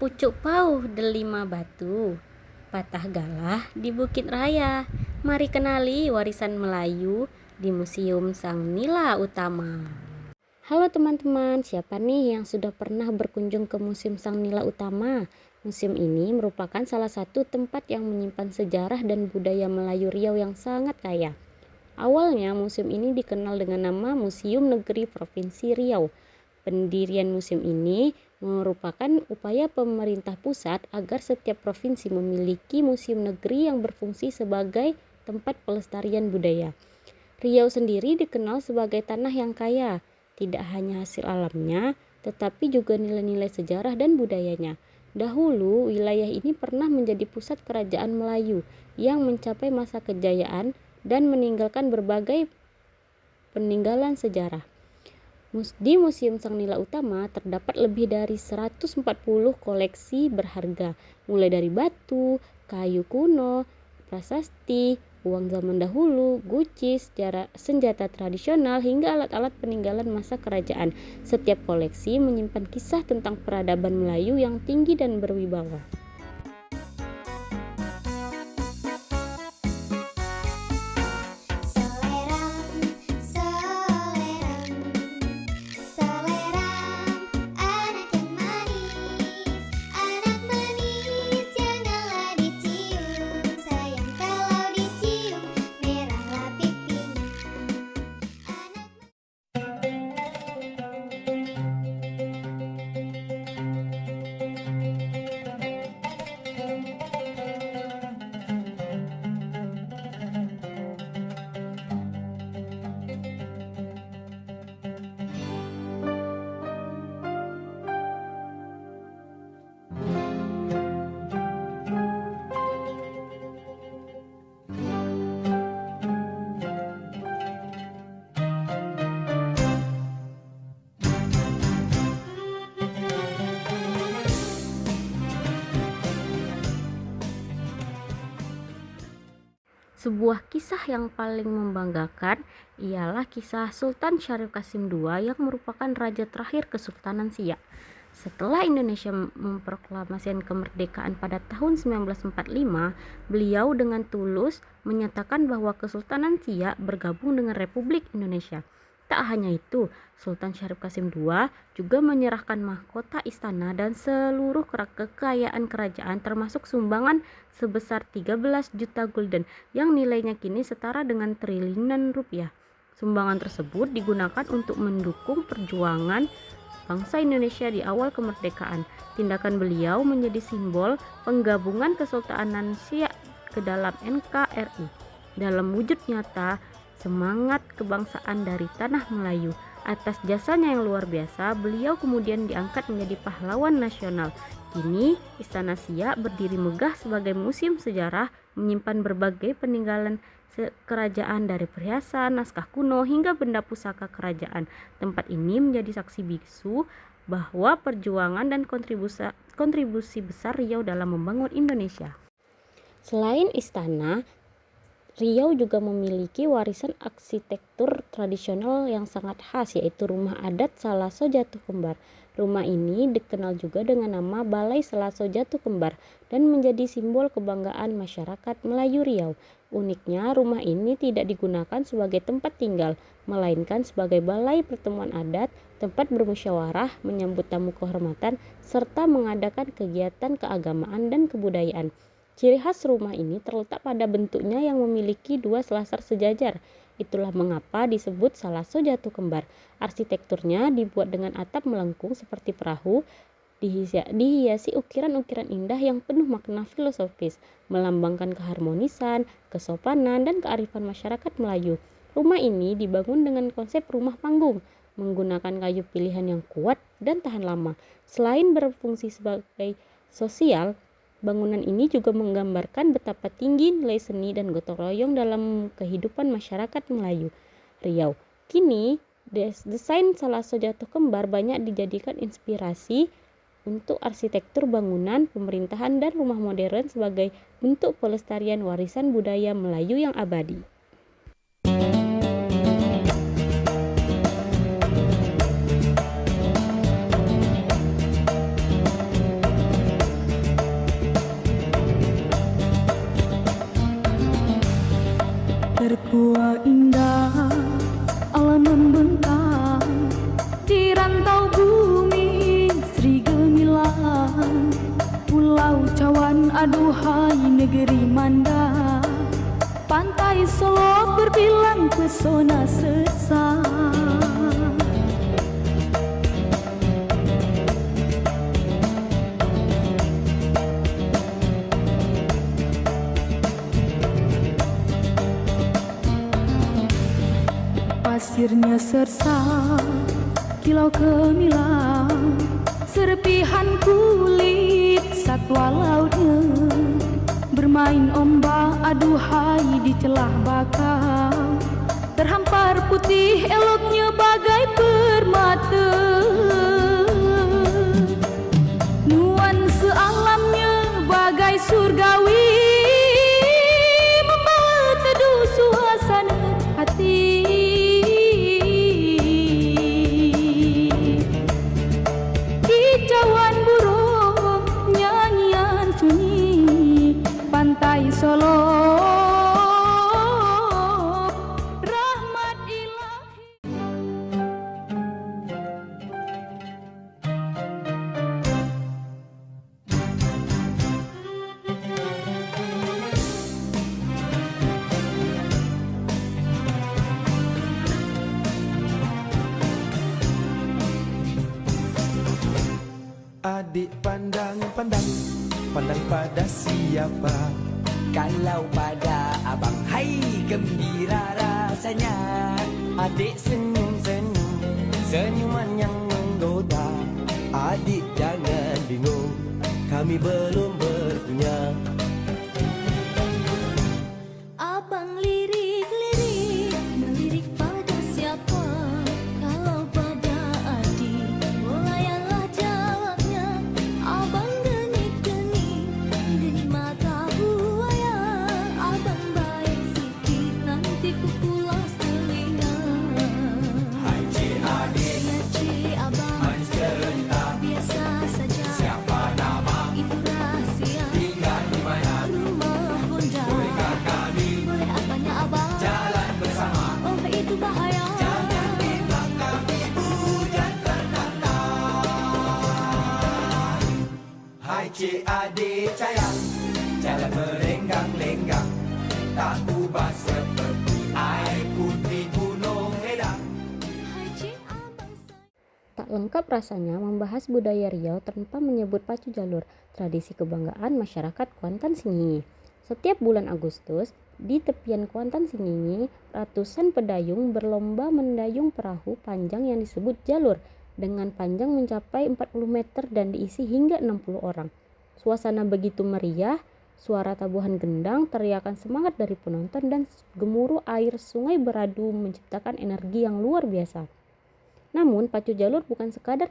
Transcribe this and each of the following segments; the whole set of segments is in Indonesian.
Pucuk pauh delima batu, patah galah di Bukit Raya. Mari kenali warisan Melayu di Museum Sang Nila Utama. Halo teman-teman, siapa nih yang sudah pernah berkunjung ke Museum Sang Nila Utama? Museum ini merupakan salah satu tempat yang menyimpan sejarah dan budaya Melayu Riau yang sangat kaya. Awalnya museum ini dikenal dengan nama Museum Negeri Provinsi Riau. Pendirian museum ini merupakan upaya pemerintah pusat agar setiap provinsi memiliki museum negeri yang berfungsi sebagai tempat pelestarian budaya. Riau sendiri dikenal sebagai tanah yang kaya, tidak hanya hasil alamnya, tetapi juga nilai-nilai sejarah dan budayanya. Dahulu, wilayah ini pernah menjadi pusat kerajaan Melayu yang mencapai masa kejayaan dan meninggalkan berbagai peninggalan sejarah. Di Museum Sang Nila Utama terdapat lebih dari 140 koleksi berharga, mulai dari batu, kayu kuno, prasasti, uang zaman dahulu, guci, senjata tradisional, hingga alat-alat peninggalan masa kerajaan. Setiap koleksi menyimpan kisah tentang peradaban Melayu yang tinggi dan berwibawa. Sebuah kisah yang paling membanggakan ialah kisah Sultan Syarif Qasim II yang merupakan raja terakhir Kesultanan Siak. Setelah Indonesia memproklamasikan kemerdekaan pada tahun 1945, beliau dengan tulus menyatakan bahwa Kesultanan Siak bergabung dengan Republik Indonesia. Tak hanya itu, Sultan Syarif Qasim II juga menyerahkan mahkota istana dan seluruh kekayaan kerajaan termasuk sumbangan sebesar 13 juta gulden yang nilainya kini setara dengan triliunan rupiah. Sumbangan tersebut digunakan untuk mendukung perjuangan bangsa Indonesia di awal kemerdekaan. Tindakan beliau menjadi simbol penggabungan Kesultanan Siak ke dalam NKRI. Dalam wujud nyata semangat kebangsaan dari tanah Melayu. Atas jasanya yang luar biasa, beliau kemudian diangkat menjadi pahlawan nasional. Kini, Istana Siak berdiri megah sebagai museum sejarah, menyimpan berbagai peninggalan kerajaan dari perhiasan, naskah kuno, hingga benda pusaka kerajaan. Tempat ini menjadi saksi bisu bahwa perjuangan dan kontribusi besar Riau dalam membangun Indonesia. Selain istana, Riau juga memiliki warisan arsitektur tradisional yang sangat khas, yaitu rumah adat Salaso Jatuh Kembar. Rumah ini dikenal juga dengan nama Balai Salaso Jatuh Kembar dan menjadi simbol kebanggaan masyarakat Melayu Riau. Uniknya, rumah ini tidak digunakan sebagai tempat tinggal, melainkan sebagai balai pertemuan adat, tempat bermusyawarah, menyambut tamu kehormatan, serta mengadakan kegiatan keagamaan dan kebudayaan. Ciri khas rumah ini terletak pada bentuknya yang memiliki dua selasar sejajar. Itulah mengapa disebut Salaso Jatuh Kembar. Arsitekturnya dibuat dengan atap melengkung seperti perahu, dihiasi ukiran-ukiran indah yang penuh makna filosofis, melambangkan keharmonisan, kesopanan, dan kearifan masyarakat Melayu. Rumah ini dibangun dengan konsep rumah panggung, menggunakan kayu pilihan yang kuat dan tahan lama. Selain berfungsi sebagai sosial, bangunan ini juga menggambarkan betapa tinggi nilai seni dan gotong royong dalam kehidupan masyarakat Melayu Riau. Kini, desain Salaso Jatuh Kembar banyak dijadikan inspirasi untuk arsitektur bangunan, pemerintahan, dan rumah modern sebagai bentuk pelestarian warisan budaya Melayu yang abadi. aduhai negeri Manda, pantai Solo berbilang pesona sesat. Pasirnya sersa, kilau kemilau, serpihan kulit satwa lautnya, bermain ombak aduhai di celah bakau, terhampar putih eloknya bagai permata. Nuansa alamnya bagai surgawi, membawa teduh suasana hati. Kicauan burung, nyanyian sunyi, pantai Solo, rahmat ilahi. Adik pandang pada siapa? Kalau pada abang, hai gembira rasanya. Adik senyum-senyum, senyuman yang menggoda. Adik jangan bingung, kami belum berpunya. Abang lirik-lirik, melirik pada siapa? Kalau pada adik, melayanlah jawabnya. Abang genik-genik, genik mata buaya. Abang baik sikit, nanti ku pulas telinga. Hai cik adik, Ya cik abang, manis cerita, biasa saja. siapa nama, Itu rahasia, tinggal di mana, rumah bunda. bolehkah kami Boleh apanya abang? jalan bersama? Oh itu bahaya. Jangan di belakang ibu dan tertantang. Hai cik adik sayang, jalan merenggang-lenggang, tak ubah seperti air putih gunung Ledang. Hai cik abang sayang. Tak lengkap rasanya membahas budaya Riau tanpa menyebut pacu jalur, tradisi kebanggaan masyarakat Kuantan Singingi. Setiap bulan Agustus, di tepian Kuantan Singingi, ratusan pedayung berlomba mendayung perahu panjang yang disebut jalur, dengan panjang mencapai 40 meter dan diisi hingga 60 orang. Suasana begitu meriah, suara tabuhan gendang, teriakan semangat dari penonton, dan gemuruh air sungai beradu menciptakan energi yang luar biasa. Namun, pacu jalur bukan sekadar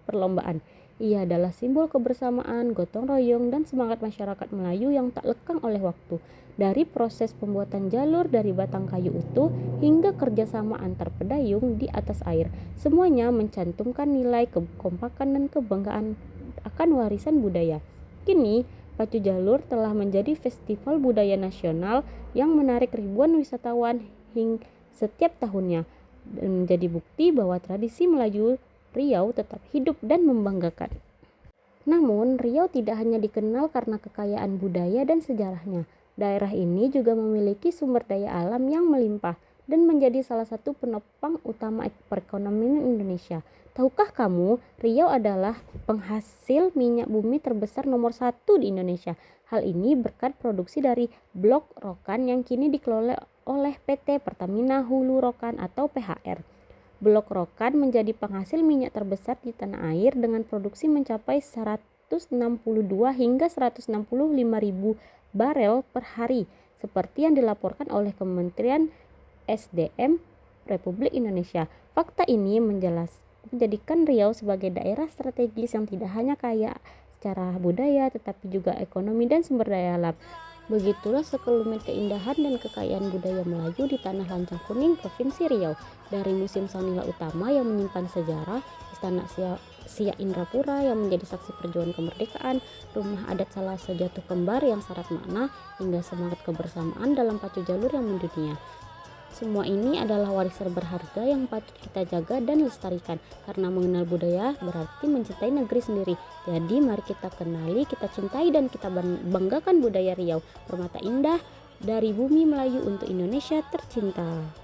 perlombaan. Ia adalah simbol kebersamaan, gotong royong, dan semangat masyarakat Melayu yang tak lekang oleh waktu. Dari proses pembuatan jalur dari batang kayu utuh hingga kerjasama antar pedayung di atas air, semuanya mencantumkan nilai kekompakan dan kebanggaan akan warisan budaya. Kini, pacu jalur telah menjadi festival budaya nasional yang menarik ribuan wisatawan hingga setiap tahunnya, dan menjadi bukti bahwa tradisi Melayu Riau tetap hidup dan membanggakan. Namun, Riau tidak hanya dikenal karena kekayaan budaya dan sejarahnya. Daerah ini juga memiliki sumber daya alam yang melimpah dan menjadi salah satu penopang utama perekonomian Indonesia. Tahukah kamu, Riau adalah penghasil minyak bumi terbesar nomor 1 di Indonesia. Hal ini berkat produksi dari Blok Rokan yang kini dikelola oleh PT Pertamina Hulu Rokan atau PHR. Blok Rokan menjadi penghasil minyak terbesar di tanah air dengan produksi mencapai 162 hingga 165 ribu barel per hari, seperti yang dilaporkan oleh Kementerian SDM Republik Indonesia. Fakta ini menjadikan Riau sebagai daerah strategis yang tidak hanya kaya secara budaya tetapi juga ekonomi dan sumber daya alam. Begitulah sekelumit keindahan dan kekayaan budaya Melayu di tanah Lancang Kuning, Provinsi Riau. Dari Museum Sanila Utama yang menyimpan sejarah, Istana Siak Indrapura yang menjadi saksi perjuangan kemerdekaan, rumah adat Salasa Jatuh Kembar yang syarat makna, hingga semangat kebersamaan dalam pacu jalur yang mendunia. Semua ini adalah warisan berharga yang patut kita jaga dan lestarikan. Karena mengenal budaya berarti mencintai negeri sendiri. Jadi mari kita kenali, kita cintai, dan kita banggakan budaya Riau, permata indah dari bumi Melayu untuk Indonesia tercinta.